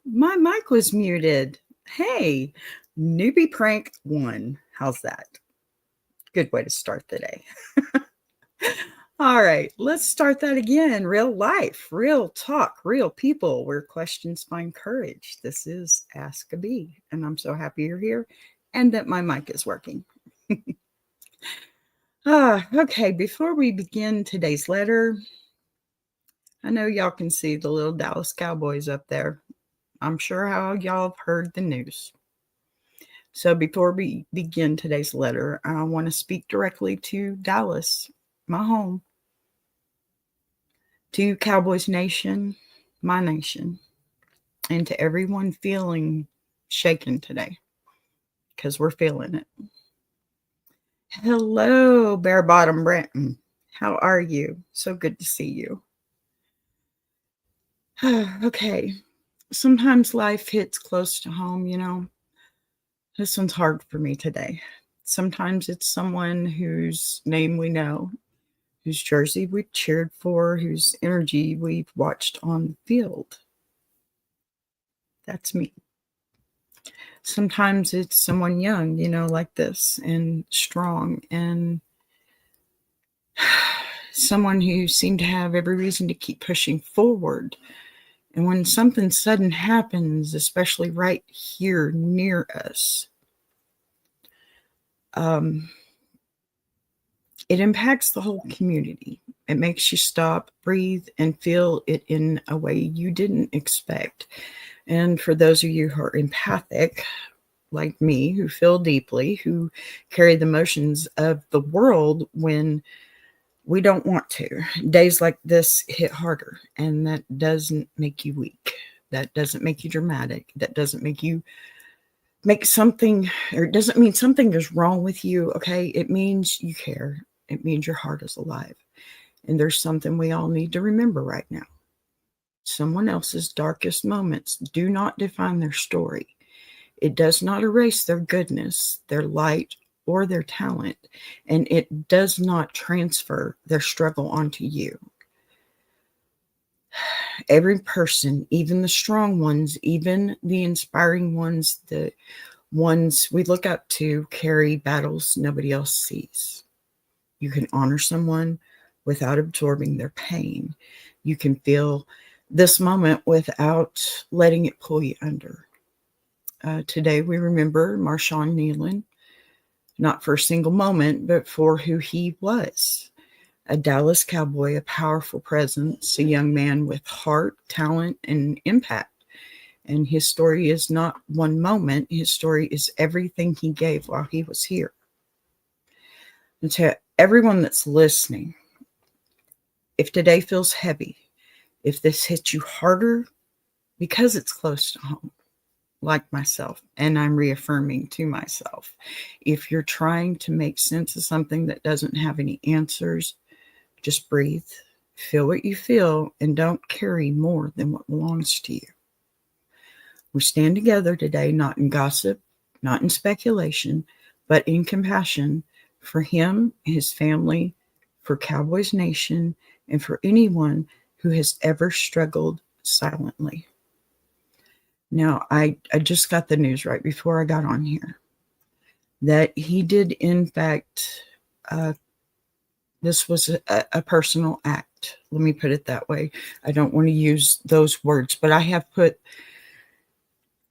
My mic was muted. Hey, newbie prank one. How's that? Good way to start the day. All right, let's start that again. Real life, real talk, real people where questions find courage. This is Ask a Bee, and I'm so happy you're here and that my mic is working. Okay, before we begin today's letter, I know y'all can see the little Dallas Cowboys up there. I'm sure how y'all have heard the news. So before we begin today's letter, I want to speak directly to Dallas, my home, to Cowboys Nation, my nation, and to everyone feeling shaken today, because we're feeling it. Hello, Bare Bottom Brenton. How are you? So good to see you. Okay, sometimes life hits close to home, you know. This one's hard for me today. Sometimes it's someone whose name we know, whose jersey we've cheered for, whose energy we've watched on the field. That's me. Sometimes it's someone young, you know, like this, and strong, and someone who seemed to have every reason to keep pushing forward. And when something sudden happens, especially right here near us, it impacts the whole community. It makes you stop, breathe, and feel it in a way you didn't expect. And for those of you who are empathic, like me, who feel deeply, who carry the emotions of the world when we don't want to, days like this hit harder. And that doesn't make you weak. That doesn't make you dramatic. That doesn't make you make something, or it doesn't mean something is wrong with you, okay? It means you care. It means your heart is alive. And there's something we all need to remember right now. Someone else's darkest moments do not define their story. It does not erase their goodness, their light, or their talent. And it does not transfer their struggle onto you. Every person, even the strong ones, even the inspiring ones, the ones we look up to, carry battles nobody else sees. You can honor someone without absorbing their pain. You can feel this moment without letting it pull you under. Today we remember Marshawn Kneeland, not for a single moment, but for who he was. A Dallas Cowboy, a powerful presence, a young man with heart, talent, and impact. And his story is not one moment. His story is everything he gave while he was here. And to everyone that's listening, if today feels heavy, if this hits you harder because it's close to home, like myself, and I'm reaffirming to myself, if you're trying to make sense of something that doesn't have any answers, just breathe, feel what you feel, and don't carry more than what belongs to you. We stand together today, not in gossip, not in speculation, but in compassion for him, his family, for Cowboys Nation, and for anyone who has ever struggled silently. Now, I just got the news right before I got on here that he did, in fact, this was a personal act. Let me put it that way. I don't want to use those words, but I have put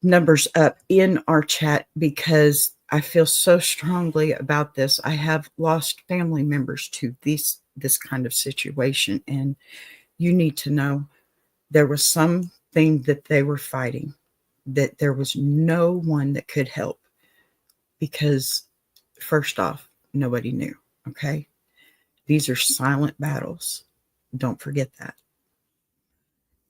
numbers up in our chat because I feel so strongly about this. I have lost family members to this kind of situation, and you need to know there was something that they were fighting, that there was no one that could help because, first off, nobody knew, okay? These are silent battles. Don't forget that.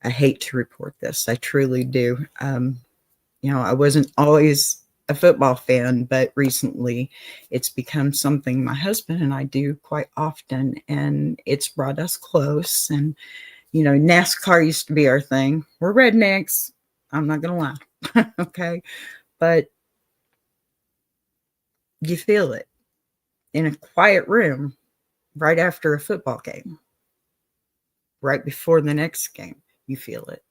I hate to report this. I truly do. I wasn't always a football fan, but recently it's become something my husband and I do quite often, and it's brought us close. And, NASCAR used to be our thing. We're rednecks. I'm not going to lie. Okay. But you feel it in a quiet room right after a football game, right before the next game. You feel it.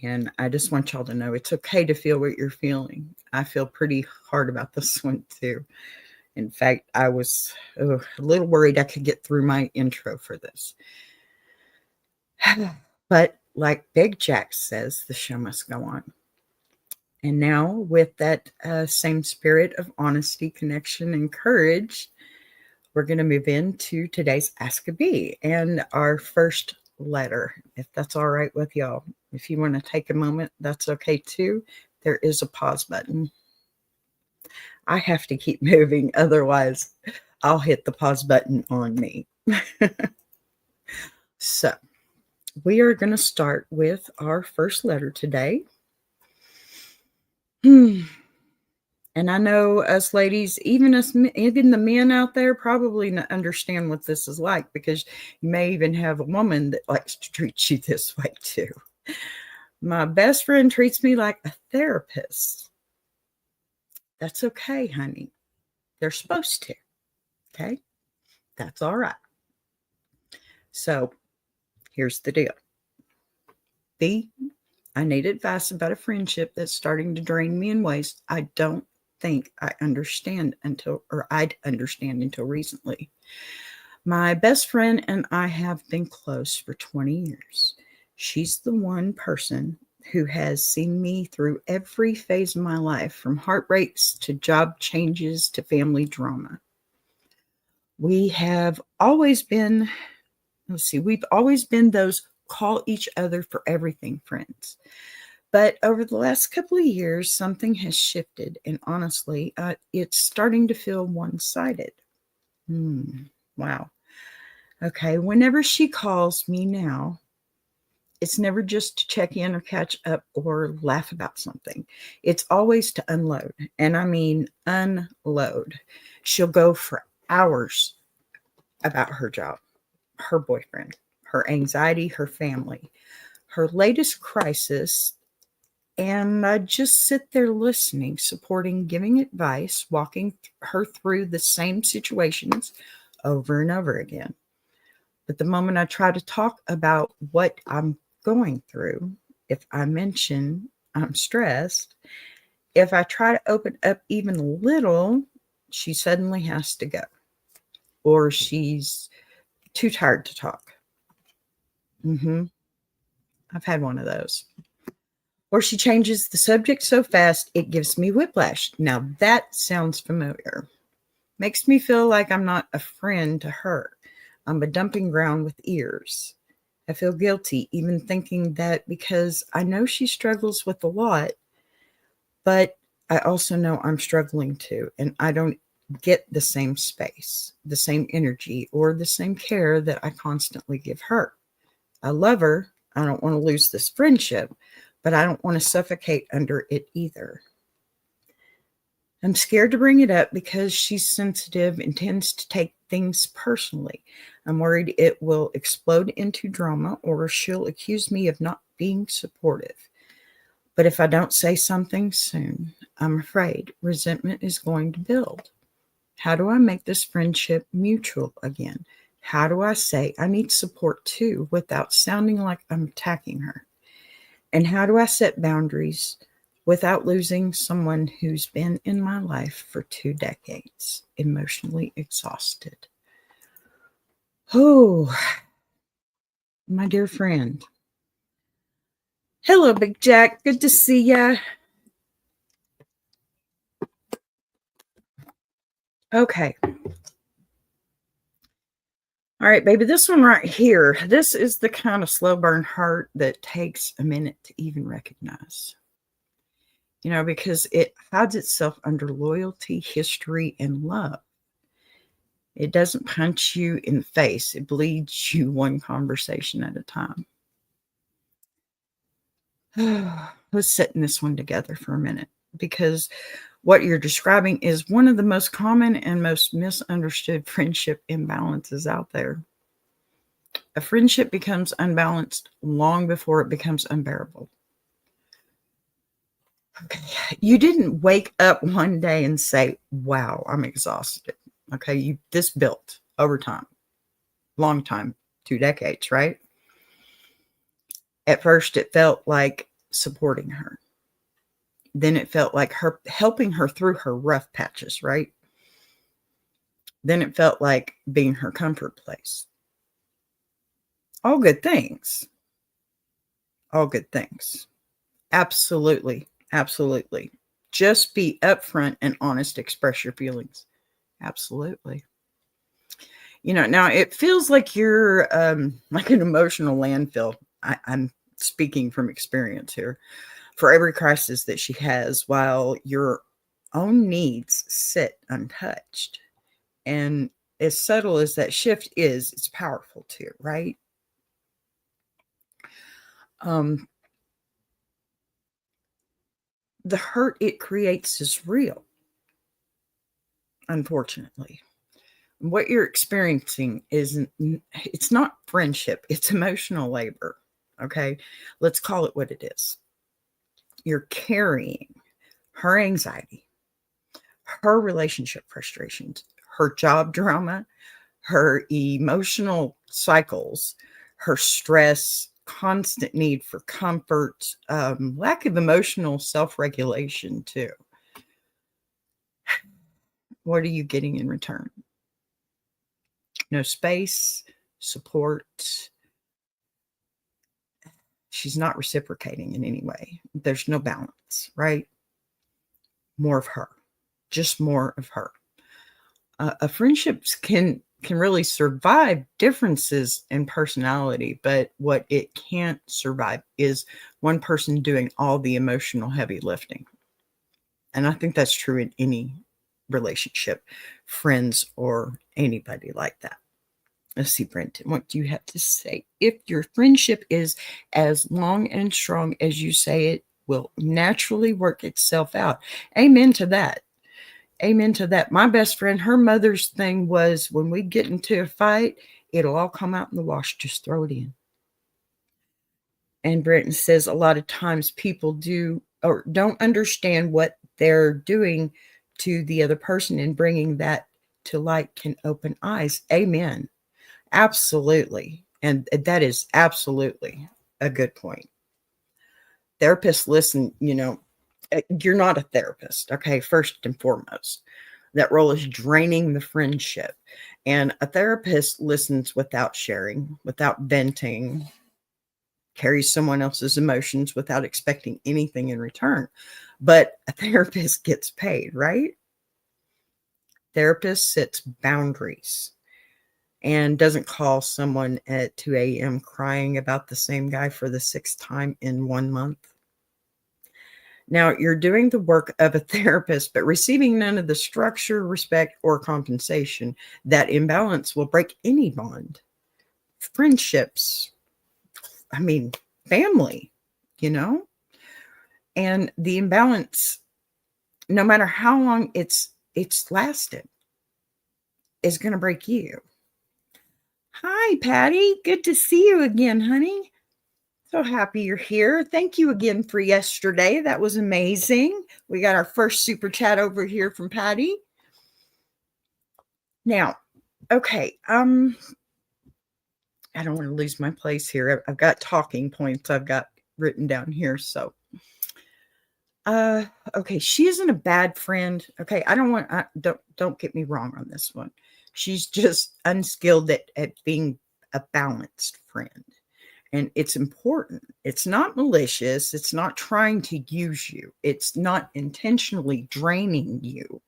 And I just want y'all to know it's okay to feel what you're feeling. I feel pretty hard about this one too. In fact, I was a little worried I could get through my intro for this. But like Big Jack says, the show must go on. And now with that same spirit of honesty, connection, and courage, we're going to move into today's Ask a Bee and our first letter, if that's all right with y'all. If you want to take a moment, that's okay too. There is a pause button. I have to keep moving, otherwise I'll hit the pause button on me. So we are going to start with our first letter today. And I know us ladies, even the men out there probably understand what this is like, because you may even have a woman that likes to treat you this way too. My best friend treats me like a therapist. That's okay, honey. They're supposed to. Okay? That's all right. So here's the deal. B, I need advice about a friendship that's starting to drain me in ways I don't think I'd understand until recently. My best friend and I have been close for 20 years. She's the one person who has seen me through every phase of my life, from heartbreaks to job changes to family drama. We've always been those call each other for everything friends. But over the last couple of years, something has shifted, and honestly, it's starting to feel one-sided. Wow. Okay, whenever she calls me now, it's never just to check in or catch up or laugh about something. It's always to unload, and I mean unload. She'll go for hours about her job, her boyfriend, her anxiety, her family, her latest crisis. And I just sit there listening, supporting, giving advice, walking her through the same situations over and over again. But the moment I try to talk about what I'm going through, if I mention I'm stressed, if I try to open up even a little, she suddenly has to go, or she's too tired to talk. I've had one of those. Or she changes the subject so fast it gives me whiplash. Now that sounds familiar. Makes me feel like I'm not a friend to her. I'm a dumping ground with ears. I feel guilty even thinking that, because I know she struggles with a lot, but I also know I'm struggling too, and I don't get the same space, the same energy, or the same care that I constantly give her. I love her. I don't want to lose this friendship, but I don't want to suffocate under it either. I'm scared to bring it up because she's sensitive and tends to take things personally. I'm worried it will explode into drama, or she'll accuse me of not being supportive. But if I don't say something soon, I'm afraid resentment is going to build. How do I make this friendship mutual again? How do I say I need support too without sounding like I'm attacking her? And how do I set boundaries without losing someone who's been in my life for 2 decades, emotionally exhausted? Oh, my dear friend. Hello, Big Jack. Good to see ya. Okay. All right, baby, this one right here, this is the kind of slow burn hurt that takes a minute to even recognize. Because it hides itself under loyalty, history, and love. It doesn't punch you in the face. It bleeds you one conversation at a time. Let's sit in this one together for a minute, because what you're describing is one of the most common and most misunderstood friendship imbalances out there. A friendship becomes unbalanced long before it becomes unbearable. Okay. You didn't wake up one day and say, wow, I'm exhausted. Okay. This built over time, long time, 2 decades, right? At first, it felt like supporting her. Then it felt like her helping her through her rough patches, right? Then it felt like being her comfort place. All good things. All good things. Absolutely. Absolutely. Just be upfront and honest, express your feelings. Absolutely. Now it feels like you're like an emotional landfill. I'm speaking from experience here. For every crisis that she has, while your own needs sit untouched. And as subtle as that shift is, it's powerful too, right? The hurt it creates is real, unfortunately. What you're experiencing it's not friendship, it's emotional labor. Okay, let's call it what it is. You're carrying her anxiety, her relationship frustrations, her job drama, her emotional cycles, her stress, constant need for comfort, lack of emotional self-regulation too. What are you getting in return? No space, support. She's not reciprocating in any way. There's no balance, right? More of her, just more of her. Friendships can really survive differences in personality, but what it can't survive is one person doing all the emotional heavy lifting. And I think that's true in any relationship, friends or anybody like that. Let's see, Brenton, what do you have to say? If your friendship is as long and strong as you say it will naturally work itself out. Amen to that. Amen to that. My best friend, her mother's thing was when we get into a fight, it'll all come out in the wash. Just throw it in. And Brenton says a lot of times people do or don't understand what they're doing to the other person, and bringing that to light can open eyes. Amen. Absolutely. And that is absolutely a good point. Therapists listen, you're not a therapist, okay, first and foremost. That role is draining the friendship. And a therapist listens without sharing, without venting, carries someone else's emotions without expecting anything in return. But a therapist gets paid, right? Therapist sets boundaries and doesn't call someone at 2 a.m. crying about the same guy for the 6th time in 1 month. Now, you're doing the work of a therapist, but receiving none of the structure, respect, or compensation. That imbalance will break any bond. Friendships, family, and the imbalance, no matter how long it's lasted, is going to break you. Hi, Patty. Good to see you again, honey. So happy you're here. Thank you again for yesterday. That was amazing. We got our first super chat over here from Patty. Now, okay, I don't want to lose my place here. I've got talking points I've got written down here. So, okay, she isn't a bad friend. Okay, don't get me wrong on this one. She's just unskilled at being a balanced friend. And it's important. It's not malicious. It's not trying to use you. It's not intentionally draining you.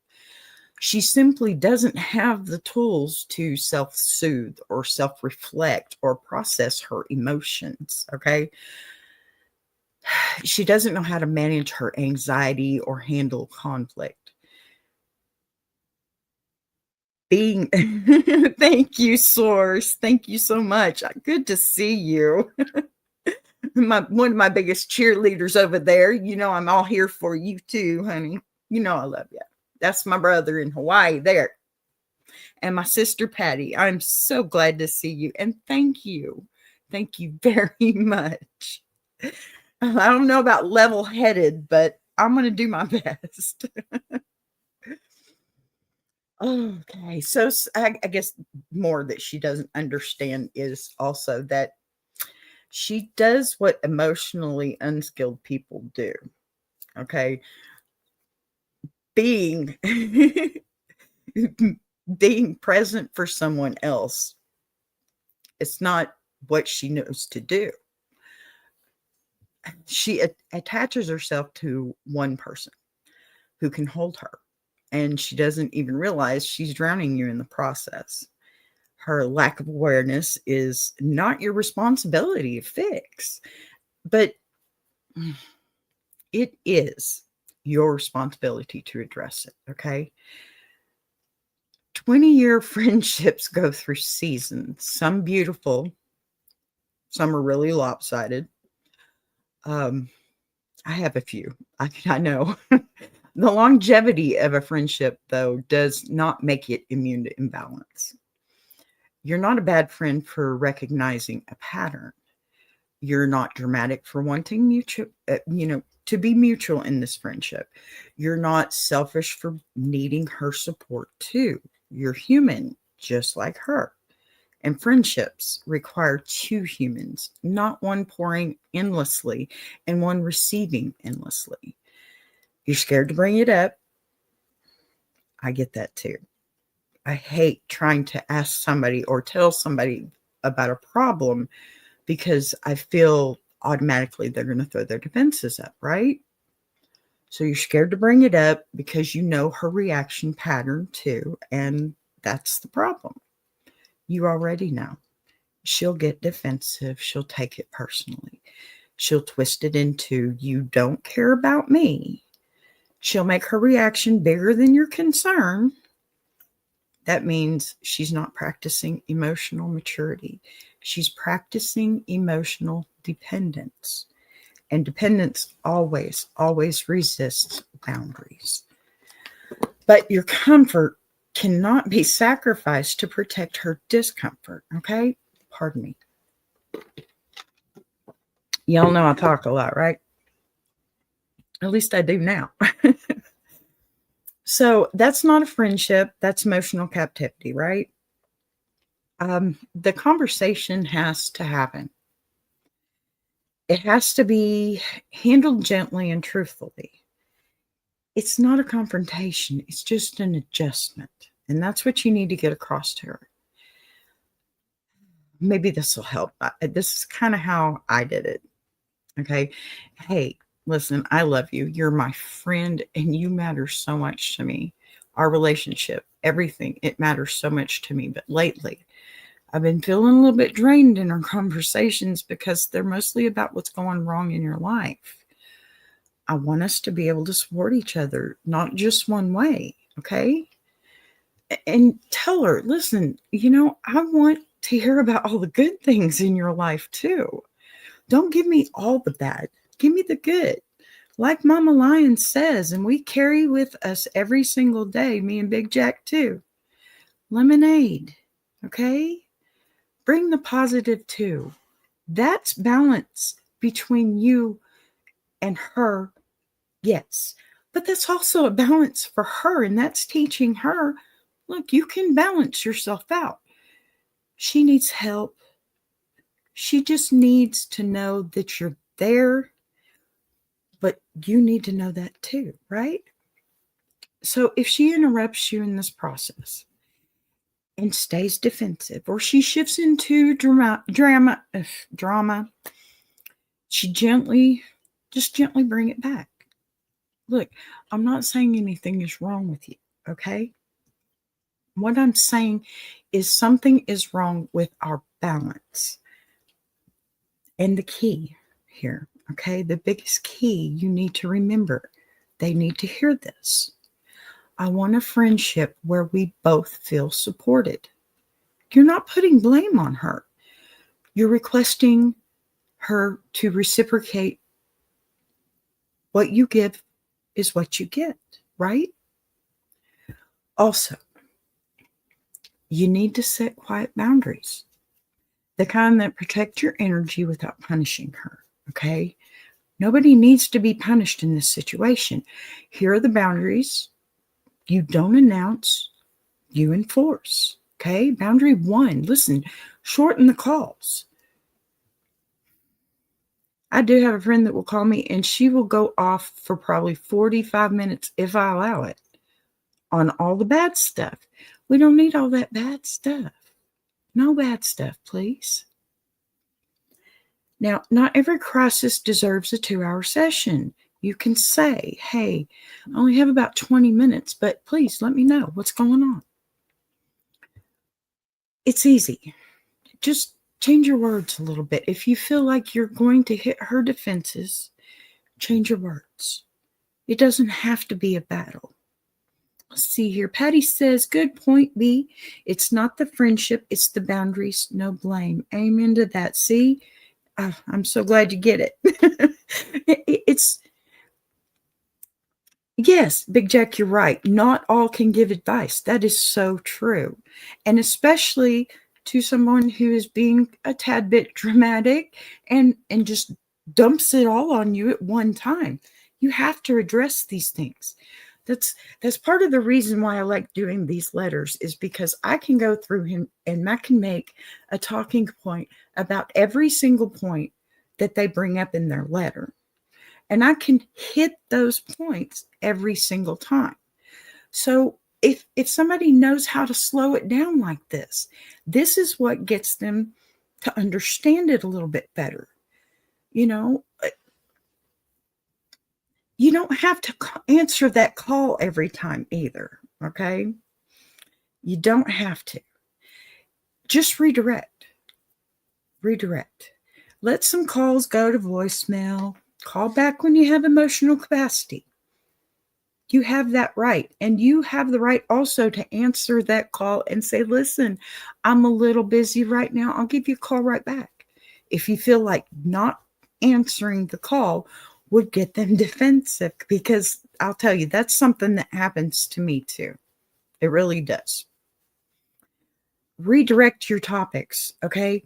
She simply doesn't have the tools to self-soothe or self-reflect or process her emotions, okay? She doesn't know how to manage her anxiety or handle conflict. Thank you, Source. Thank you so much. Good to see you. One of my biggest cheerleaders over there. I'm all here for you too, honey. I love you. That's my brother in Hawaii there. And my sister Patty. I'm so glad to see you. And thank you. Thank you very much. I don't know about level-headed, but I'm going to do my best. Okay, so I guess more that she doesn't understand is also that She does what emotionally unskilled people do. Okay. Being being present for someone else, it's not what she knows to do. She attaches herself to one person who can hold her, and she doesn't even realize she's drowning you in the process. Her lack of awareness is not your responsibility to fix, but it is your responsibility to address it, okay? 20-year friendships go through seasons, some beautiful, some are really lopsided. I have a few. I know. The longevity of a friendship, though, does not make it immune to imbalance. You're not a bad friend for recognizing a pattern. You're not dramatic for wanting mutual, to be mutual in this friendship. You're not selfish for needing her support too. You're human, just like her. And friendships require two humans, not one pouring endlessly and one receiving endlessly. You're scared to bring it up. I get that too. I hate trying to ask somebody or tell somebody about a problem because I feel automatically they're going to throw their defenses up, right? So you're scared to bring it up because you know her reaction pattern too, and that's the problem. You already know. She'll get defensive. She'll take it personally. She'll twist it into, you don't care about me. She'll make her reaction bigger than your concern. That means she's not practicing emotional maturity. She's practicing emotional dependence. And dependence always, always resists boundaries. But your comfort cannot be sacrificed to protect her discomfort, okay? Pardon me. Y'all know I talk a lot, right? At least I do now. So that's not a friendship. That's emotional captivity, right? The conversation has to happen. It has to be handled gently and truthfully. It's not a confrontation. It's just an adjustment. And that's what you need to get across to her. Maybe this will help. This is kind of how I did it. Okay. Hey, listen, I love you. You're my friend and you matter so much to me. Our relationship, everything, it matters so much to me. But lately, I've been feeling a little bit drained in our conversations because they're mostly about what's going wrong in your life. I want us to be able to support each other, not just one way. Okay. And tell her, listen, I want to hear about all the good things in your life too. Don't give me all the bad. Give me the good. Like Mama Lyons says, and we carry with us every single day, me and Big Jack too. Lemonade. Okay? Bring the positive too. That's balance between you and her. Yes. But that's also a balance for her. And that's teaching her, look, you can balance yourself out. She needs help. She just needs to know that you're there, but you need to know that too, right? So if she interrupts you in this process and stays defensive, or she shifts into drama, she gently bring it back. Look, I'm not saying anything is wrong with you, okay? What I'm saying is something is wrong with our balance. And the key here, okay, the biggest key you need to remember, they need to hear this. I want a friendship where we both feel supported. You're not putting blame on her. You're requesting her to reciprocate. What you give is what you get, right? Also, you need to set quiet boundaries. The kind that protect your energy without punishing her, okay? Nobody needs to be punished in this situation. Here are the boundaries. You don't announce, you enforce, okay? Boundary 1, listen, shorten the calls. I do have a friend that will call me and she will go off for probably 45 minutes, if I allow it, on all the bad stuff. We don't need all that bad stuff. No bad stuff, please. Now, not every crisis deserves a 2-hour session. You can say, hey, I only have about 20 minutes, but please let me know what's going on. It's easy. Just change your words a little bit. If you feel like you're going to hit her defenses, change your words. It doesn't have to be a battle. Let's see here. Patty says, good point, B. It's not the friendship, it's the boundaries. No blame. Amen to that. See? I'm so glad you get it. It's, yes, Big Jack, you're right. Not all can give advice. That is so true. And especially to someone who is being a tad bit dramatic and just dumps it all on you at one time. You have to address these things. That's part of the reason why I like doing these letters, is because I can go through him and I can make a talking point about every single point that they bring up in their letter. And I can hit those points every single time. So if somebody knows how to slow it down like this is what gets them to understand it a little bit better. You know, you don't have to answer that call every time either, okay? You don't have to. Just redirect. Redirect. Let some calls go to voicemail. Call back when you have emotional capacity. You have that right. And you have the right also to answer that call and say, listen, I'm a little busy right now. I'll give you a call right back. If you feel like not answering the call would get them defensive, because I'll tell you, that's something that happens to me too. It really does. Redirect your topics, okay?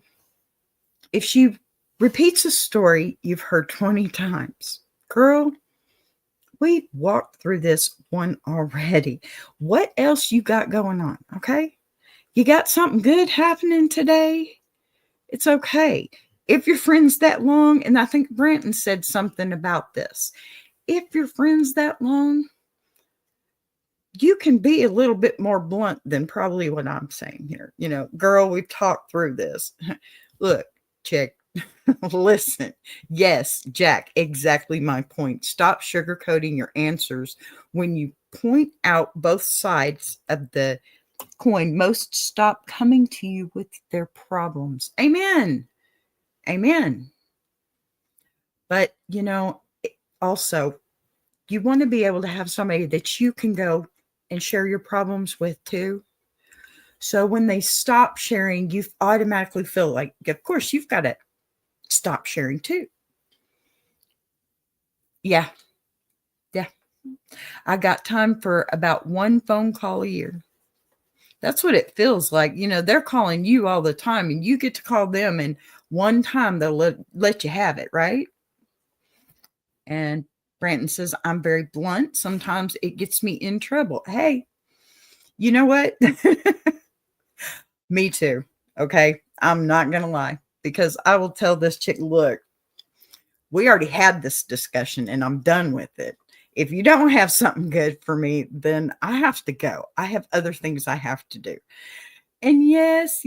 If she repeats a story you've heard 20 times, girl, we walked through this one already. What else you got going on, okay? You got something good happening today? It's okay. If you're friends that long, and I think Branton said something about this, if you're friends that long, you can be a little bit more blunt than probably what I'm saying here. You know, girl, we've talked through this. Look, chick, listen. Yes, Jack, exactly my point. Stop sugarcoating your answers. When you point out both sides of the coin, most stop coming to you with their problems. Amen. Amen. But, you know, also, you want to be able to have somebody that you can go and share your problems with too. So when they stop sharing, you automatically feel like, of course, you've got to stop sharing too. Yeah. Yeah. I got time for about one phone call a year. That's what it feels like. You know, they're calling you all the time and you get to call them, and one time they'll let you have it, right? And Branton says, I'm very blunt. Sometimes it gets me in trouble. Hey, you know what? Me too. Okay. I'm not going to lie, because I will tell this chick, look, we already had this discussion and I'm done with it. If you don't have something good for me, then I have to go. I have other things I have to do. And yes,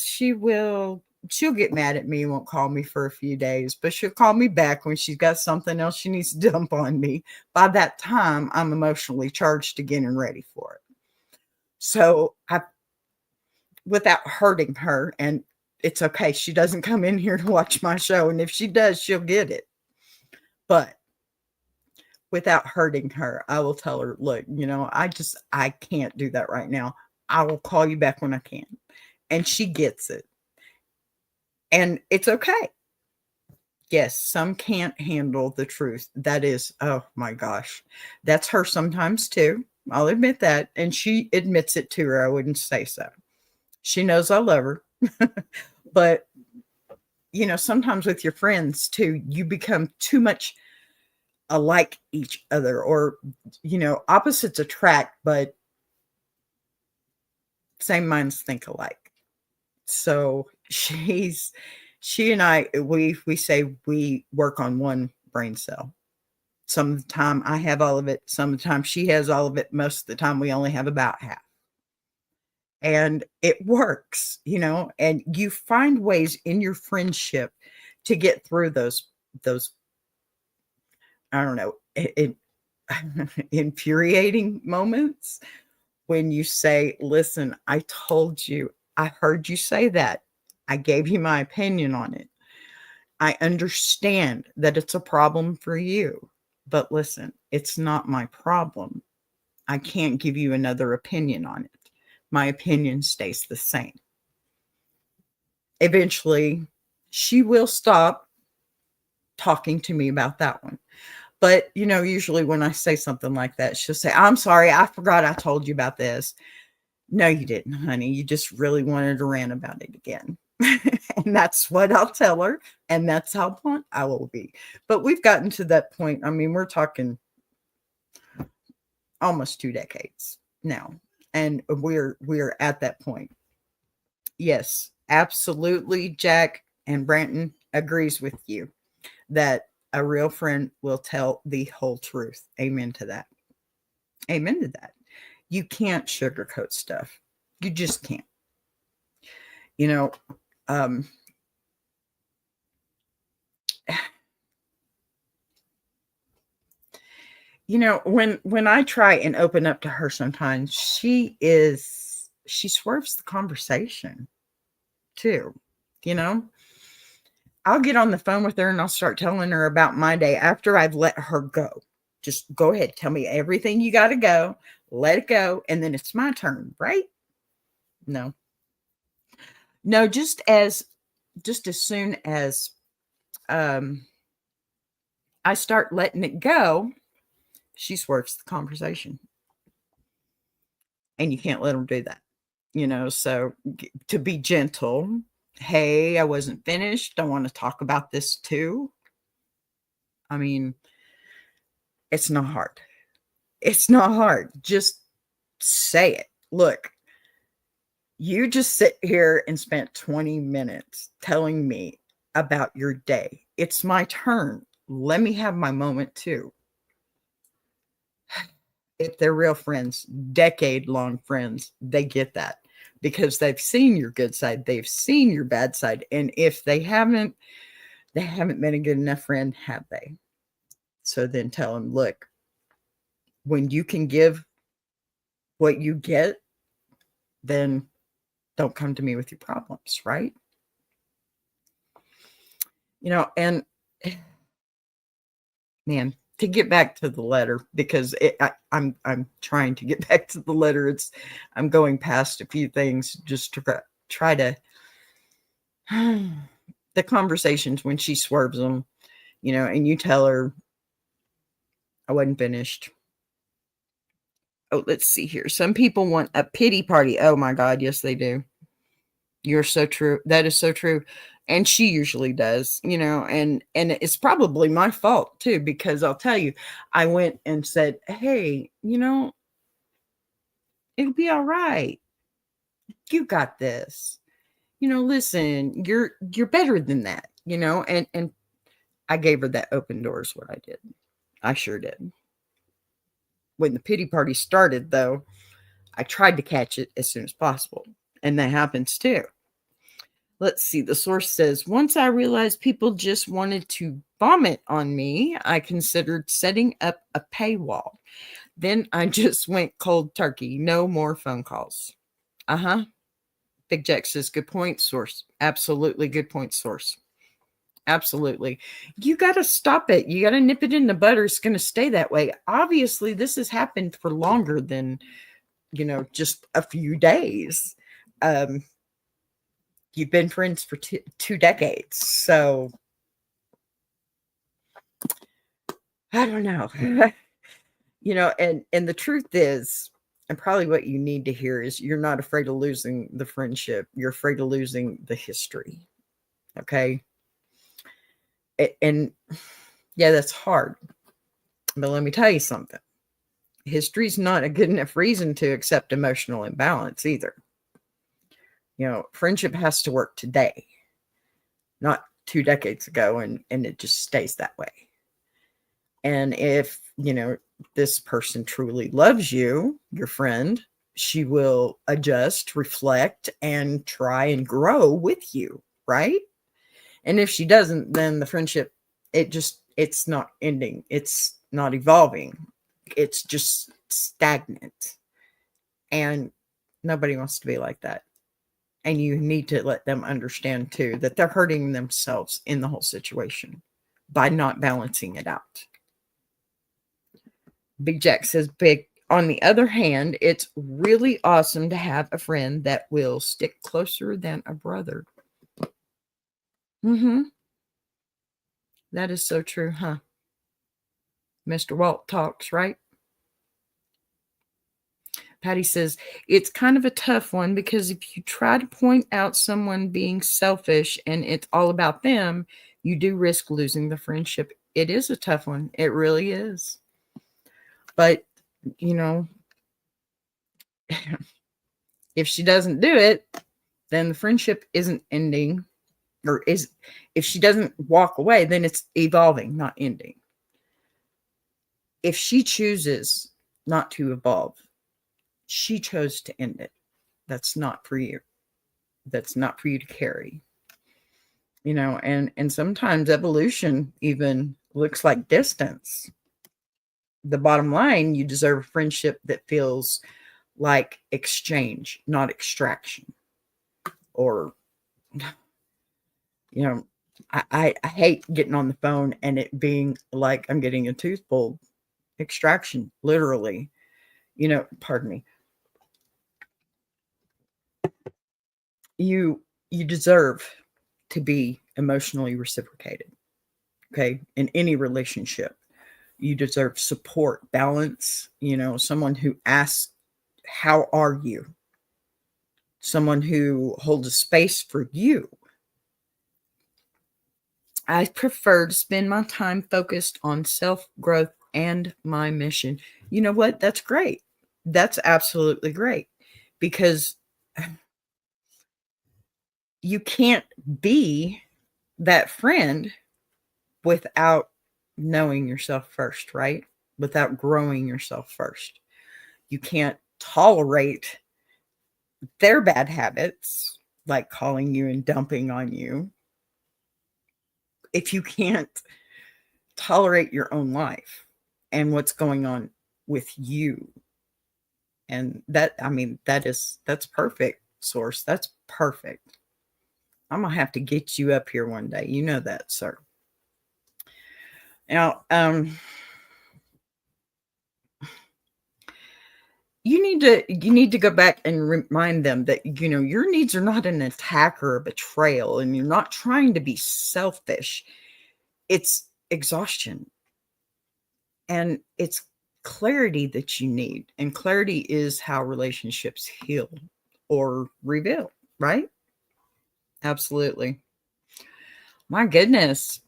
she will. She'll get mad at me and won't call me for a few days, but she'll call me back when she's got something else she needs to dump on me. By that time, I'm emotionally charged again and ready for it. So without hurting her, and it's okay, she doesn't come in here to watch my show, and if she does, she'll get it. But without hurting her, I will tell her, look, you know, I can't do that right now. I will call you back when I can. And she gets it. And it's okay. Yes, some can't handle the truth. That is, oh my gosh. That's her sometimes too. I'll admit that. And she admits it to her. I wouldn't say so. She knows I love her. But, you know, sometimes with your friends too, you become too much alike each other, or, you know, opposites attract, but same minds think alike. So she's She and I, we say we work on one brain cell. Some of the time I have all of it. Some of the time she has all of it. Most of the time we only have about half. And it works, and you find ways in your friendship to get through those, I don't know, infuriating moments when you say, listen, I told you, I heard you say that. I gave you my opinion on it. I understand that it's a problem for you, but listen, it's not my problem. I can't give you another opinion on it. My opinion stays the same. Eventually, she will stop talking to me about that one. But, usually when I say something like that, she'll say, I'm sorry, I forgot I told you about this. No, you didn't, honey. You just really wanted to rant about it again. And that's what I'll tell her. And that's how blunt I will be. But we've gotten to that point. I mean, we're talking almost 2 decades now. And we're at that point. Yes, absolutely. Jack and Branton agrees with you that a real friend will tell the whole truth. Amen to that. Amen to that. You can't sugarcoat stuff. You just can't. When I try and open up to her sometimes, she swerves the conversation too. I'll get on the phone with her and I'll start telling her about my day after I've let her go. Just go ahead. Tell me everything you got to go. Let it go. And then it's my turn, right? No, just as soon as I start letting it go, she swerves the conversation. And you can't let her do that. So to be gentle, hey, I wasn't finished. I want to talk about this too. I mean, it's not hard. It's not hard. Just say it. Look, you just sit here and spent 20 minutes telling me about your day. It's my turn. Let me have my moment too. If they're real friends, decade-long friends, they get that because they've seen your good side. They've seen your bad side. And if they haven't been a good enough friend, have they? So then tell them, look, when you can give what you get, then don't come to me with your problems, right? And man, to get back to the letter, because I'm trying to get back to the letter. I'm going past a few things just to try to the conversations when she swerves them, and you tell her I wasn't finished. Oh, let's see here. Some people want a pity party. Oh my God, yes they do. You're so true. That is so true. And she usually does, and it's probably my fault too, because I'll tell you, I went and said, hey, it'll be all right. You got this. Listen, you're better than that, and I gave her that open door is what I did. I sure did. When the pity party started, though, I tried to catch it as soon as possible. And that happens too. Let's see. The source says, once I realized people just wanted to vomit on me, I considered setting up a paywall. Then I just went cold turkey. No more phone calls. Big Jack says, good point, source. Absolutely good point, source. Absolutely. You got to stop it. You got to nip it in the bud, or it's going to stay that way. Obviously, this has happened for longer than, just a few days. You've been friends for two decades. So I don't know. And the truth is, and probably what you need to hear is, you're not afraid of losing the friendship. You're afraid of losing the history. Okay. And yeah, that's hard. But let me tell you something. History's not a good enough reason to accept emotional imbalance either. Friendship has to work today. not 2 decades ago, and it just stays that way. And if, this person truly loves you, your friend, she will adjust, reflect, and try and grow with you, right? And if she doesn't, then the friendship, it's not ending. It's not evolving. It's just stagnant. And nobody wants to be like that. And you need to let them understand too that they're hurting themselves in the whole situation by not balancing it out. Big Jack says, Big, on the other hand, it's really awesome to have a friend that will stick closer than a brother. That is so true, huh? Mr. Walt talks, right? Patty says, it's kind of a tough one because if you try to point out someone being selfish and it's all about them, you do risk losing the friendship. It is a tough one. It really is. But, if she doesn't do it, then the friendship isn't ending, if she doesn't walk away, then it's evolving, not ending. If she chooses not to evolve, she chose to end it. That's not for you. That's not for you to carry. And sometimes evolution even looks like distance. The bottom line, you deserve a friendship that feels like exchange, not extraction. Or, I hate getting on the phone and it being like I'm getting a tooth pulled. Extraction, literally. Pardon me. You deserve to be emotionally reciprocated. Okay? In any relationship, you deserve support, balance, someone who asks, how are you? Someone who holds a space for you. I prefer to spend my time focused on self-growth and my mission. You know what? That's great. That's absolutely great, because you can't be that friend without knowing yourself first, right? Without growing yourself first. You can't tolerate their bad habits, like calling you and dumping on you, if you can't tolerate your own life and what's going on with you. And that's perfect, Source. That's perfect. I'm gonna have to get you up here one day. You know that, sir. Now, you need to go back and remind them that, your needs are not an attack or a betrayal, and you're not trying to be selfish. It's exhaustion, and it's clarity that you need. And clarity is how relationships heal or reveal, right? Absolutely. My goodness.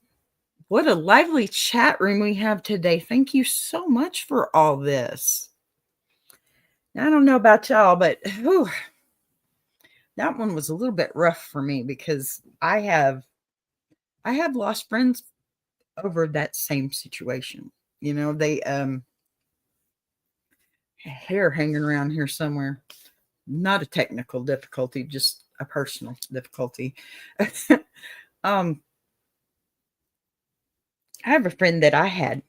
What a lively chat room we have today. Thank you so much for all this. Now, I don't know about y'all, but that one was a little bit rough for me, because I have lost friends over that same situation. They hair hanging around here somewhere. Not a technical difficulty, just a personal difficulty. I have a friend that I had.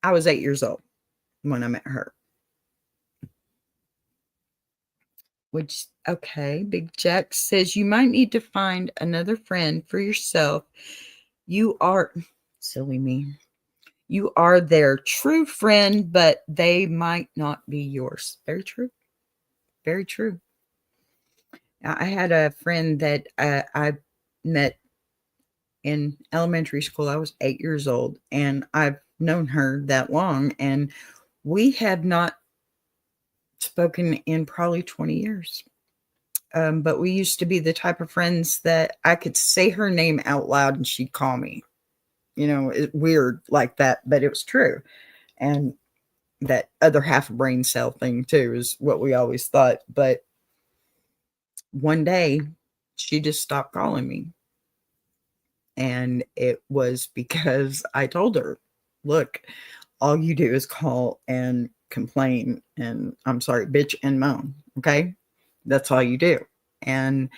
I was 8 years old when I met her. Which, okay, Big Jack says you might need to find another friend for yourself. You are, silly me, you are their true friend, but they might not be yours. Very true. Very true. I had a friend that I met in elementary school. I was 8 years old, and I've known her that long, and we had not spoken in probably 20 years. But we used to be the type of friends that I could say her name out loud and she'd call me. Weird like that, but it was true. And that other half brain cell thing too is what we always thought. But one day she just stopped calling me. And it was because I told her, look, all you do is call and complain and I'm sorry, bitch and moan. Okay. That's all you do. And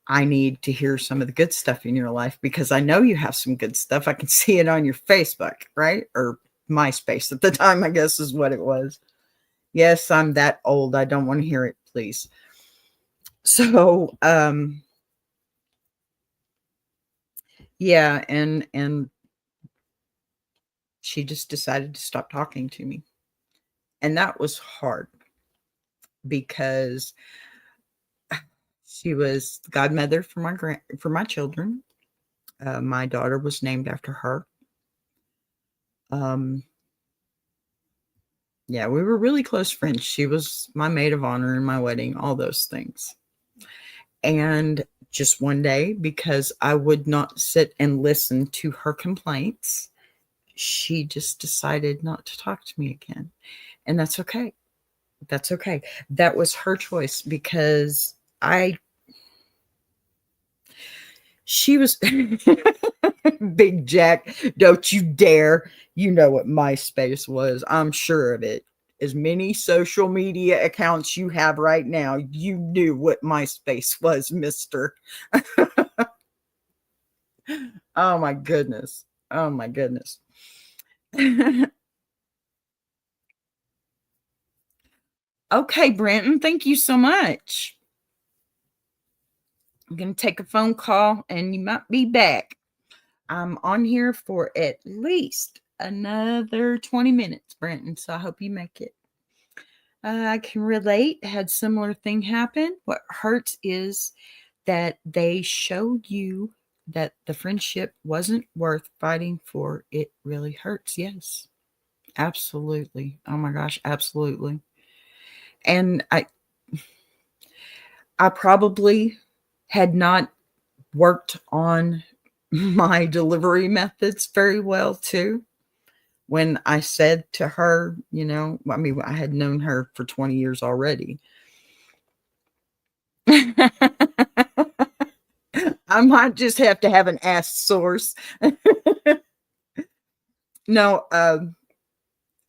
I need to hear some of the good stuff in your life because I know you have some good stuff. I can see it on your Facebook, right? Or MySpace at the time, I guess is what it was. Yes, I'm that old. I don't want to hear it, please. So, yeah, and she just decided to stop talking to me. And that was hard because she was the godmother for my children. My daughter was named after her. Yeah, we were really close friends. She was my maid of honor in my wedding, all those things. And just one day, because I would not sit and listen to her complaints, she just decided not to talk to me again. And that's okay. That's okay. That was her choice because she was Big Jack. Don't you dare. You know what MySpace was. I'm sure of it. As many social media accounts you have right now, you knew what MySpace was, mister. Oh my goodness. Oh my goodness. Okay, Brenton, thank you so much. I'm going to take a phone call and you might be back. I'm on here for at least another 20 minutes, Brenton, so I hope you make it. I can relate. Had similar thing happen. What hurts is that they showed you that the friendship wasn't worth fighting for. It really hurts. Yes, absolutely. Oh my gosh, absolutely. And I probably had not worked on my delivery methods very well too. When I said to her, you know, I mean, I had known her for 20 years already. I might just have to have an ass source. No,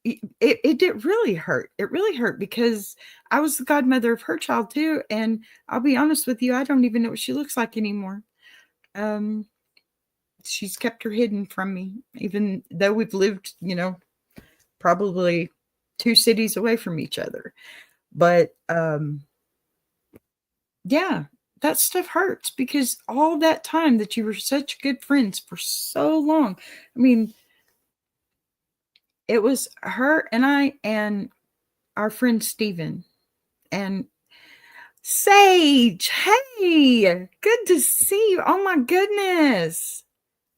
it did really hurt. It really hurt because I was the godmother of her child too. And I'll be honest with you, I don't even know what she looks like anymore. She's kept her hidden from me, even though we've lived, you know, probably 2 cities away from each other. But yeah, that stuff hurts because all that time that you were such good friends for so long. I mean, it was her and I and our friend Steven and Sage. Hey, good to see you. Oh my goodness.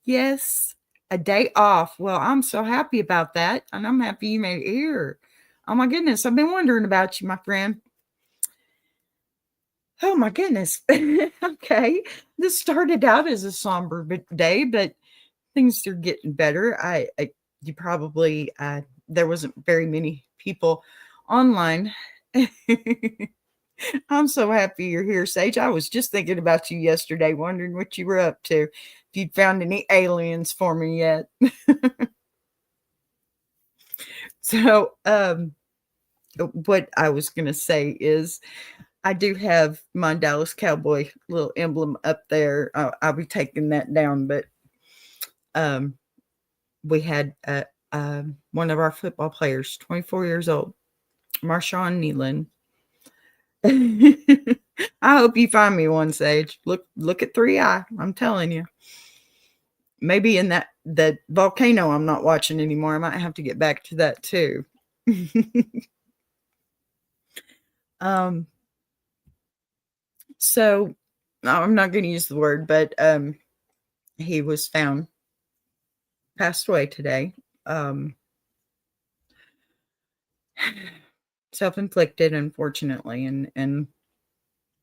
Yes, a day off. Well, I'm so happy about that. And I'm happy you made it here. Oh my goodness. I've been wondering about you, my friend. Oh my goodness. Okay. This started out as a somber day, but things are getting better. You probably, there wasn't very many people online. I'm so happy you're here, Sage. I was just thinking about you yesterday, wondering what you were up to. If you'd found any aliens for me yet. So, what I was going to say is I do have my Dallas Cowboy little emblem up there. I'll be taking that down, but we had one of our football players, 24 years old, Marshawn Kneeland. I hope you find me one, Sage. Look at 3i. I'm telling you. Maybe in that volcano I'm not watching anymore. I might have to get back to that too. So I'm not going to use the word, but he was found passed away today. Self-inflicted, unfortunately, and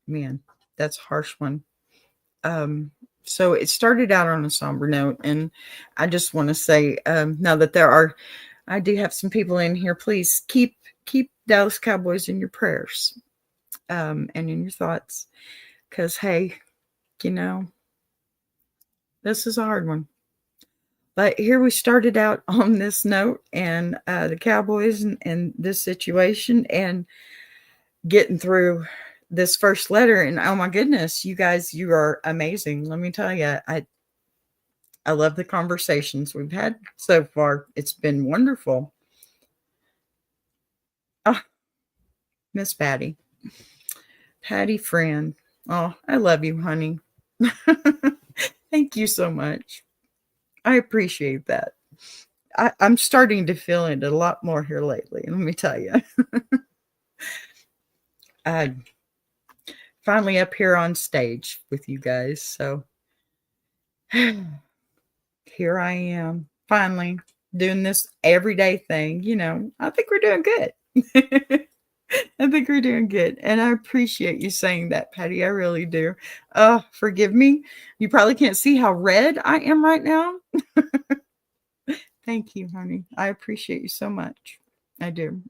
man, that's a harsh one. So it started out on a somber note, and I just want to say, now that I do have some people in here, please keep Dallas Cowboys in your prayers, and in your thoughts. Because, hey, this is a hard one. But here we started out on this note, and the Cowboys and this situation, and getting through this first letter. And oh my goodness, you guys, you are amazing. Let me tell you, I love the conversations we've had so far. It's been wonderful. Oh, Miss Patty friend. Oh, I love you, honey. Thank you so much. I appreciate that. I'm starting to feel it a lot more here lately. Let me tell you. Finally up here on stage with you guys. So here I am, finally doing this everyday thing. I think we're doing good. I think we're doing good. And I appreciate you saying that, Patty. I really do. Forgive me. You probably can't see how red I am right now. Thank you, honey. I appreciate you so much. I do.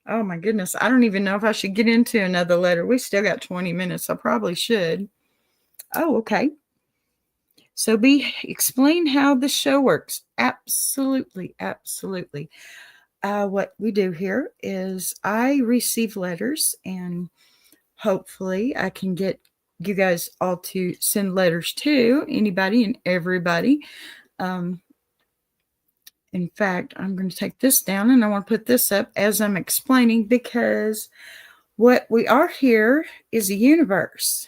Oh my goodness. I don't even know if I should get into another letter. We still got 20 minutes. I probably should. Oh, okay. So explain how the show works. Absolutely. Absolutely. What we do here is I receive letters, and hopefully I can get you guys all to send letters to anybody and everybody. In fact, I'm going to take this down, and I want to put this up as I'm explaining, because what we are here is a universe.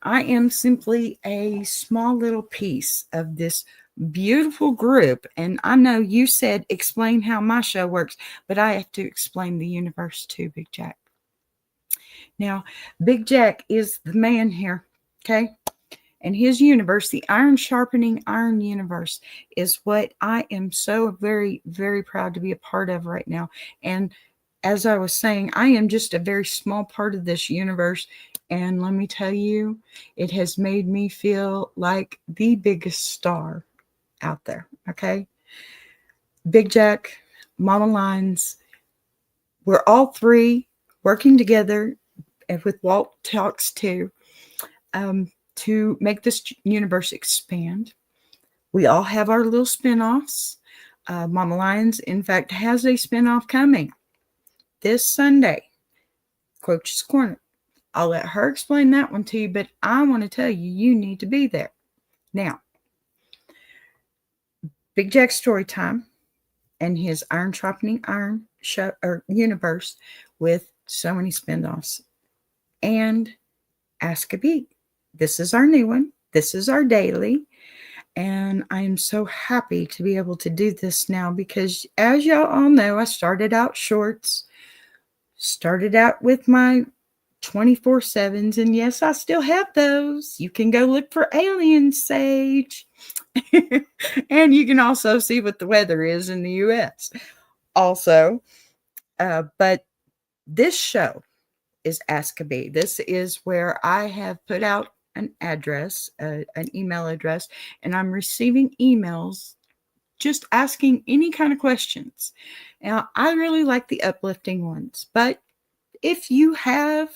I am simply a small little piece of this beautiful group. And I know you said explain how my show works, but I have to explain the universe too, Big Jack. Now, Big Jack is the man here, okay? And his universe, the Iron Sharpening Iron universe, is what I am so very, very proud to be a part of right now. And as I was saying, I am just a very small part of this universe. And let me tell you, it has made me feel like the biggest star out there, okay? Big Jack, Mama Lyons, we're all three working together, and with Walt Talks too, to make this universe expand. We all have our little spinoffs. Mama Lyons, in fact, has a spinoff coming this Sunday, Coach's Corner. I'll let her explain that one to you, but I want to tell you, you need to be there. Now, Big Jack's story time and his Iron Sharpening Iron show or universe with so many spinoffs, and Ask a Beat. This is our new one. This is our daily. And I am so happy to be able to do this now, because as y'all all know, I started out shorts, started out with my 24/7s, and yes, I still have those. You can go look for aliens, Sage. And you can also see what the weather is in the US also. But this show is Ask a Bee. This is where I have put out an address, an email address, and I'm receiving emails just asking any kind of questions. Now, I really like the uplifting ones, but if you have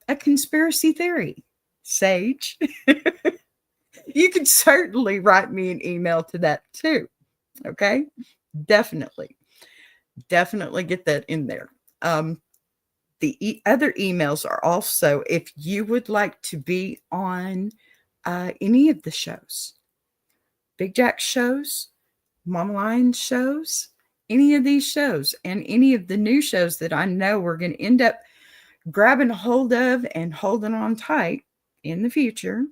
a conspiracy theory, Sage, you can certainly write me an email to that too. Okay? Definitely get that in there. The other emails are also, if you would like to be on any of the shows, Big Jack shows, Mama Lyons shows, any of these shows, and any of the new shows that I know we're going to end up grabbing a hold of and holding on tight in the future,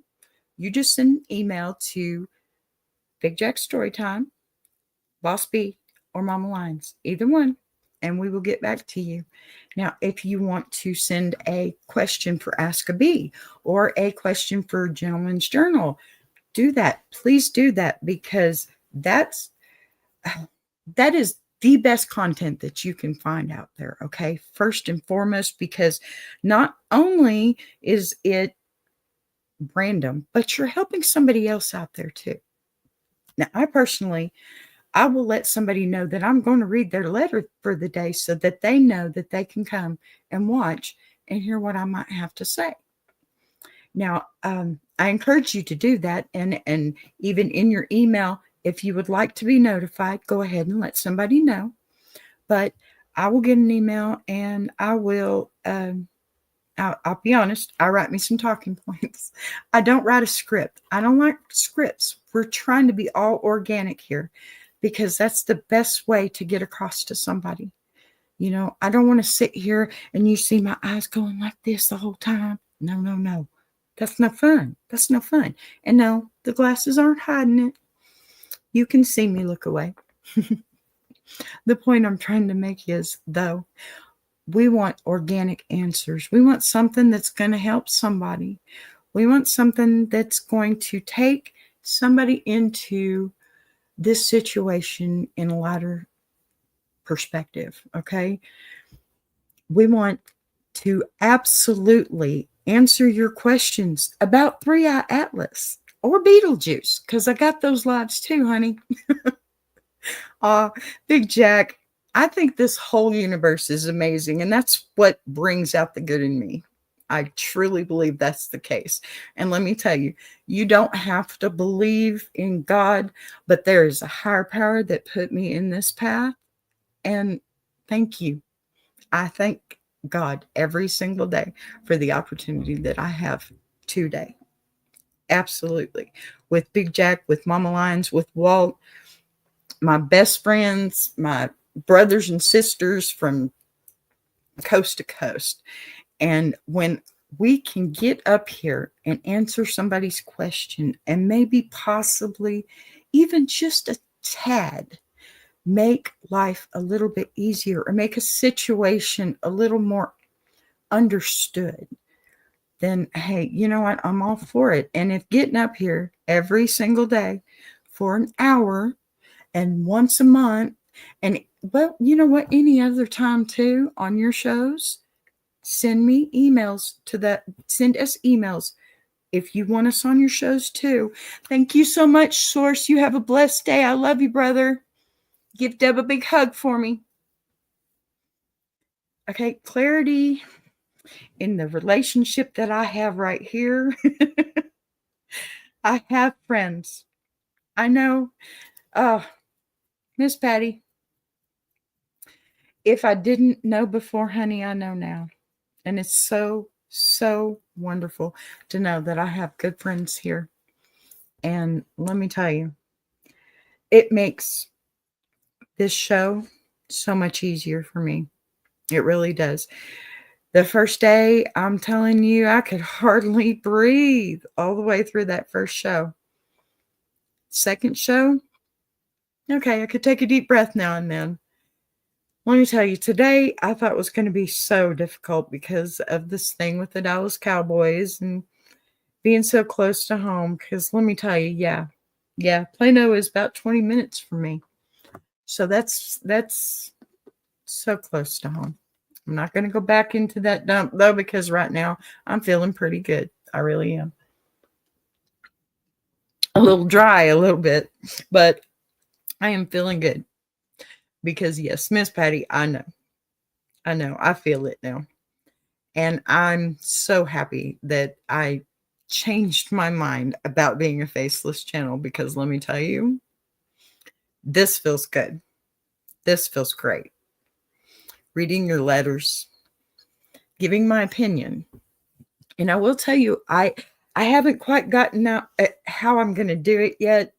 you just send an email to Big Jack Storytime, Boss B, or Mama Lyons, either one, and we will get back to you. Now, if you want to send a question for Ask a Bee or a question for Gentleman's Journal, do that. Please do that, because that is the best content that you can find out there, okay? First and foremost, because not only is it random, but you're helping somebody else out there too. Now, I will let somebody know that I'm going to read their letter for the day, so that they know that they can come and watch and hear what I might have to say. Now, I encourage you to do that. And even in your email, if you would like to be notified, go ahead and let somebody know. But I will get an email and I will, I'll be honest, I write me some talking points. I don't write a script. I don't like scripts. We're trying to be all organic here because that's the best way to get across to somebody. You know, I don't want to sit here and you see my eyes going like this the whole time. No, no, no. That's no fun. That's no fun. And no, the glasses aren't hiding it. You can see me look away. The point I'm trying to make is, though, we want organic answers. We want something that's going to help somebody. We want something that's going to take somebody into this situation in a lighter perspective, okay? We want to absolutely answer your questions about Three Eye Atlas or Beetlejuice, because I got those lives too, honey. Big Jack, I think this whole universe is amazing, and that's what brings out the good in me. I truly believe that's the case. And let me tell you, you don't have to believe in God, but there is a higher power that put me in this path. And thank you. I thank God every single day for the opportunity that I have today. Absolutely. With Big Jack, with Mama Lyons, with Walt, my best friends, my brothers and sisters from coast to coast. And when we can get up here and answer somebody's question and maybe possibly even just a tad make life a little bit easier or make a situation a little more understood, then hey, you know what? I'm all for it. And if getting up here every single day for an hour and once a month, and well, you know what? Any other time too on your shows, send me emails to that. Send us emails if you want us on your shows too. Thank you so much, Source. You have a blessed day. I love you, brother. Give Deb a big hug for me. Okay, clarity in the relationship that I have right here. I have friends. I know. Miss Patty, if I didn't know before, honey, I know now. And it's so, so wonderful to know that I have good friends here. And let me tell you, it makes this show so much easier for me. It really does. The first day, I'm telling you, I could hardly breathe all the way through that first show. Second show, okay, I could take a deep breath now and then. Let me tell you, today I thought it was going to be so difficult because of this thing with the Dallas Cowboys and being so close to home. Because let me tell you, yeah, Plano is about 20 minutes from me. So that's so close to home. I'm not going to go back into that dump, though, because right now I'm feeling pretty good. I really am. A little dry, a little bit, but I am feeling good. Because, yes, Miss Patty, I know. I feel it now. And I'm so happy that I changed my mind about being a faceless channel, because let me tell you, this feels good. This feels great. Reading your letters, giving my opinion. And I will tell you, I haven't quite gotten out how I'm going to do it yet,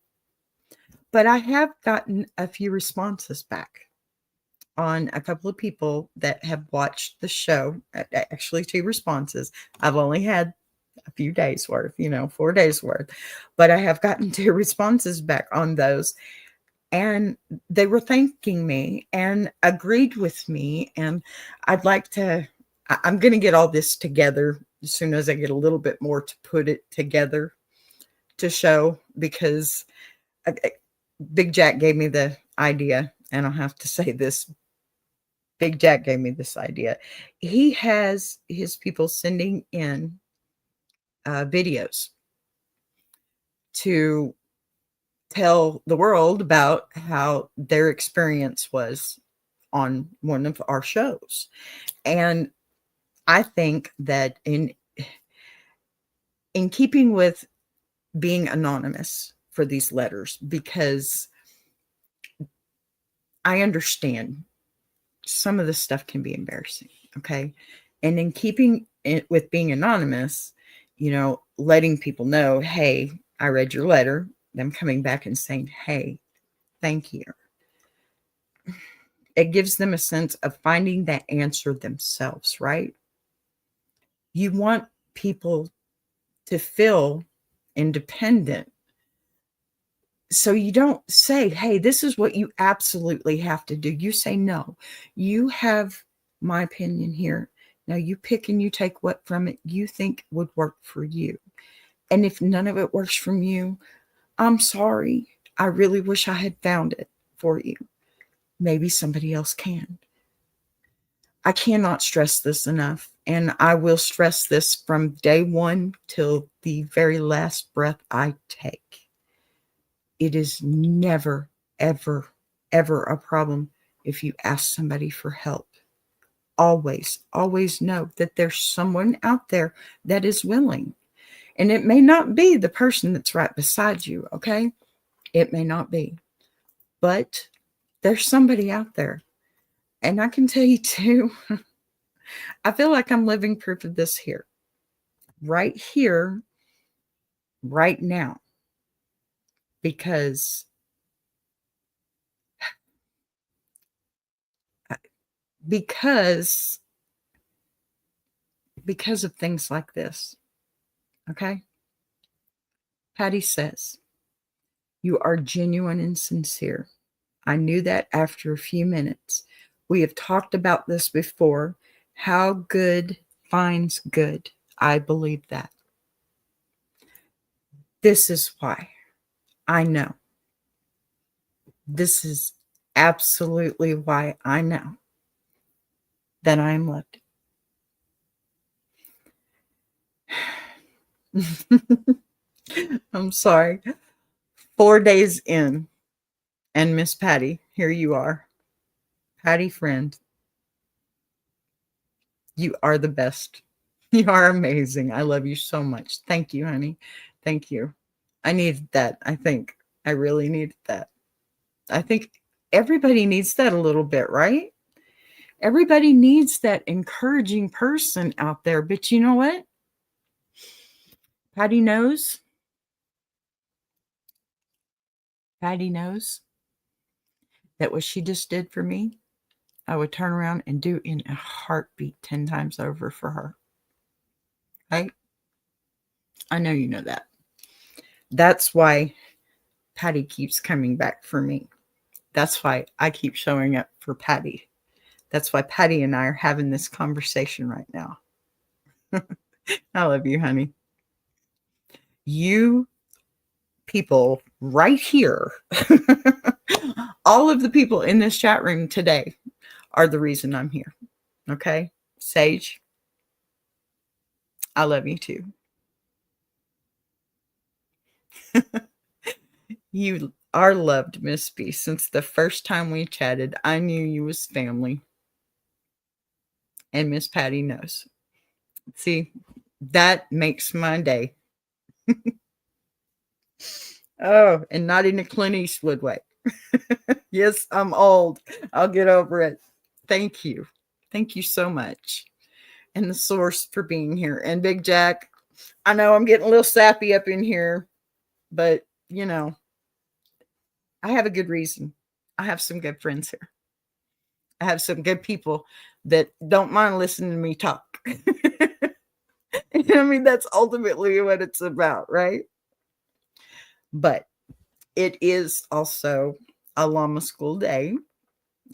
but I have gotten a few responses back on a couple of people that have watched the show. Actually, 2 responses. I've only had a few days worth, 4 days worth, but I have gotten 2 responses back on those. And they were thanking me and agreed with me. And I'm going to get all this together as soon as I get a little bit more to put it together to show, because Big Jack gave me the idea. And I'll have to say this. Big Jack gave me this idea. He has his people sending in videos to tell the world about how their experience was on one of our shows. And I think that in in keeping with being anonymous for these letters, because I understand some of this stuff can be embarrassing. Okay. And in keeping it with being anonymous, letting people know, hey, I read your letter, them coming back and saying, hey, thank you. It gives them a sense of finding that answer themselves, right? You want people to feel independent. So you don't say, hey, this is what you absolutely have to do. You say, no, you have my opinion here. Now you pick and you take what from it you think would work for you. And if none of it works from you, I'm sorry. I really wish I had found it for you. Maybe somebody else can. I cannot stress this enough. And I will stress this from day one till the very last breath I take. It is never, ever, ever a problem if you ask somebody for help. Always, always know that there's someone out there that is willing. And it may not be the person that's right beside you, okay? It may not be. But there's somebody out there. And I can tell you too, I feel like I'm living proof of this here, right now, because because because of things like this. Okay? Patty says, you are genuine and sincere. I knew that after a few minutes. We have talked about this before. How good finds good. I believe that. This is why I know. This is absolutely why I know that I am loved. I'm sorry. 4 days in, and Miss Patty, here you are. Patty friend, you are the best. You are amazing. I love you so much. Thank you, honey. Thank you. I needed that. I think I really needed that. I think everybody needs that a little bit, right? Everybody needs that encouraging person out there. But you know what? Patty knows. Patty knows that what she just did for me, I would turn around and do in a heartbeat 10 times over for her. Right? I know you know that. That's why Patty keeps coming back for me. That's why I keep showing up for Patty. That's why Patty and I are having this conversation right now. I love you, honey. You people right here, all of the people in this chat room today are the reason I'm here. Okay? Sage, I love you too. You are loved, Miss B. Since the first time we chatted, I knew you was family. And Miss Patty knows. See, that makes my day. Oh, and not in a Clint Eastwood way. Yes, I'm old. I'll get over it. Thank you. Thank you so much. And the source for being here. And Big Jack, I know I'm getting a little sappy up in here, but I have a good reason. I have some good friends here. I have some good people that don't mind listening to me talk. I mean, that's ultimately what it's about, right? But it is also a Llama School Day.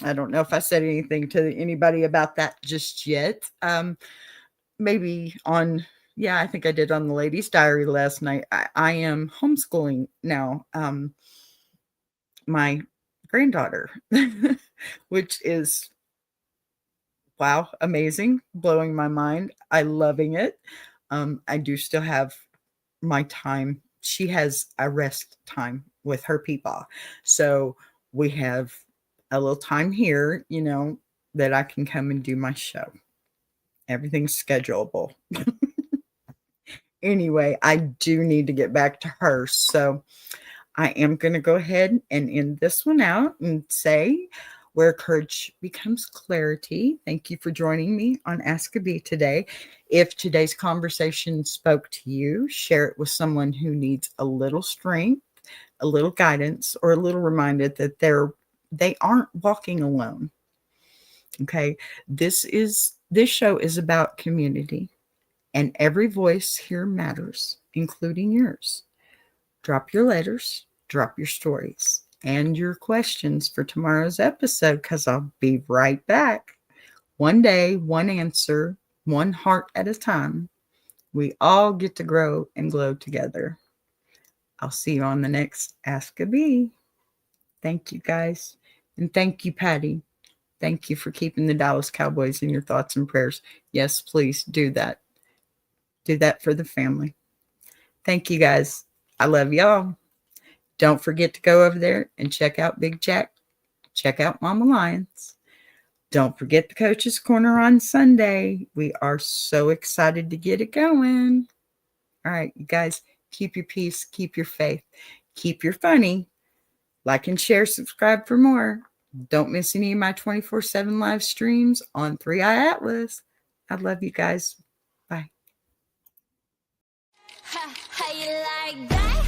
I don't know if I said anything to anybody about that just yet. Maybe on, yeah, I think I did on the Ladies' Diary last night. I am homeschooling now my granddaughter, which is, wow, amazing, blowing my mind. I loving it. I do still have my time. She has a rest time with her people. So we have a little time here, that I can come and do my show. Everything's schedulable. Anyway, I do need to get back to her. So I am going to go ahead and end this one out and say, where courage becomes clarity. Thank you for joining me on Ask a Bee today. If today's conversation spoke to you, share it with someone who needs a little strength, a little guidance, or a little reminder that they aren't walking alone. Okay, this show is about community, and every voice here matters, including yours. Drop your letters, drop your stories, and your questions for tomorrow's episode, because I'll be right back. One day, one answer, one heart at a time. We all get to grow and glow together. I'll see you on the next Ask a Bee. Thank you, guys. And thank you, Patty. Thank you for keeping the Dallas Cowboys in your thoughts and prayers. Yes, please do that. Do that for the family. Thank you, guys. I love y'all. Don't forget to go over there and check out Big Jack. Check out Mama Lyons. Don't forget the Coach's Corner on Sunday. We are so excited to get it going. All right, you guys, keep your peace, keep your faith, keep your funny. Like and share, subscribe for more. Don't miss any of my 24/7 live streams on 3i Atlas. I love you guys. Bye. How you like that?